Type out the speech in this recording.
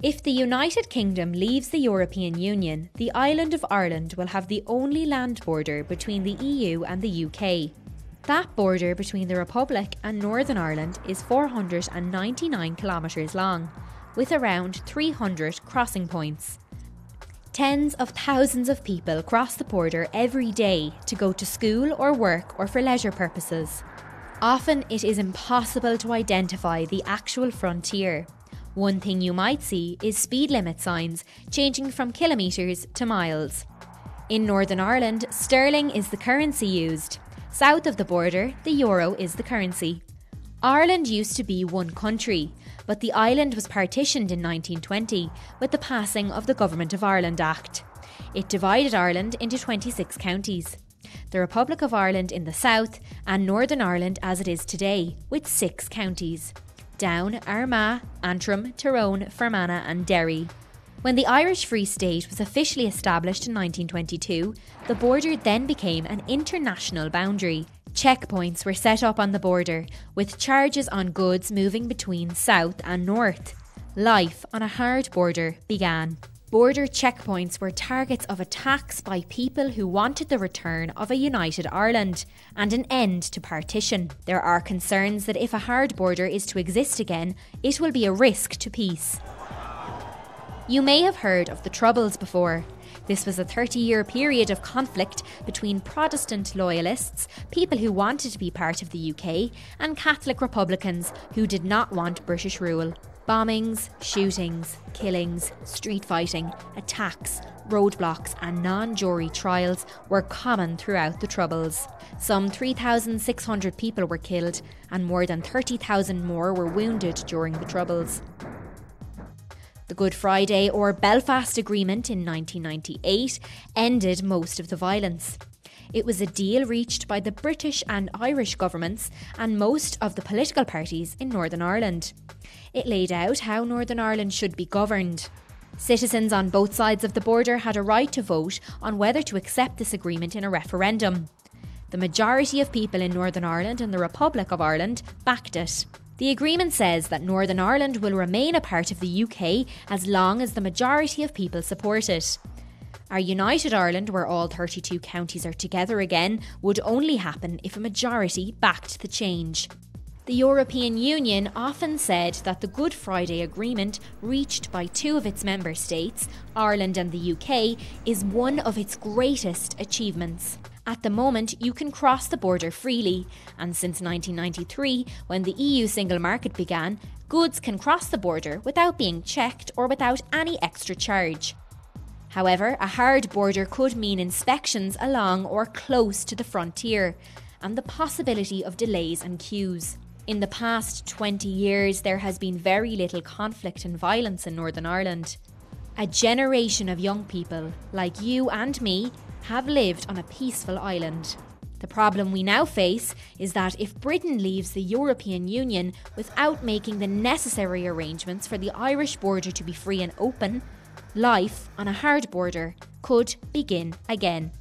If the United Kingdom leaves the European Union, the island of Ireland will have the only land border between the EU and the UK. That border between the Republic and Northern Ireland is 499 kilometres long, with around 300 crossing points. Tens of thousands of people cross the border every day to go to school or work or for leisure purposes. Often it is impossible to identify the actual frontier. One thing you might see is speed limit signs changing from kilometres to miles. In Northern Ireland, sterling is the currency used. South of the border, the euro is the currency. Ireland used to be one country, but the island was partitioned in 1920 with the passing of the Government of Ireland Act. It divided Ireland into 26 counties. The Republic of Ireland in the south and Northern Ireland as it is today, with 6 counties: Down, Armagh, Antrim, Tyrone, Fermanagh and Derry. When the Irish Free State was officially established in 1922, the border then became an international boundary. Checkpoints were set up on the border, with charges on goods moving between south and north. Life on a hard border began. Border checkpoints were targets of attacks by people who wanted the return of a united Ireland and an end to partition. There are concerns that if a hard border is to exist again, it will be a risk to peace. You may have heard of the Troubles before. This was a 30-year period of conflict between Protestant loyalists, people who wanted to be part of the UK, and Catholic Republicans who did not want British rule. Bombings, shootings, killings, street fighting, attacks, roadblocks and non-jury trials were common throughout the Troubles. Some 3,600 people were killed and more than 30,000 more were wounded during the Troubles. The Good Friday or Belfast Agreement in 1998 ended most of the violence. It was a deal reached by the British and Irish governments and most of the political parties in Northern Ireland. It laid out how Northern Ireland should be governed. Citizens on both sides of the border had a right to vote on whether to accept this agreement in a referendum. The majority of people in Northern Ireland and the Republic of Ireland backed it. The agreement says that Northern Ireland will remain a part of the UK as long as the majority of people support it. Our united Ireland, where all 32 counties are together again, would only happen if a majority backed the change. The European Union often said that the Good Friday Agreement, reached by 2 of its member states, Ireland and the UK, is one of its greatest achievements. At the moment, you can cross the border freely, and since 1993, when the EU single market began, goods can cross the border without being checked or without any extra charge. However, a hard border could mean inspections along or close to the frontier, and the possibility of delays and queues. In the past 20 years, there has been very little conflict and violence in Northern Ireland. A generation of young people, like you and me, have lived on a peaceful island. The problem we now face is that if Britain leaves the European Union without making the necessary arrangements for the Irish border to be free and open, life on a hard border could begin again.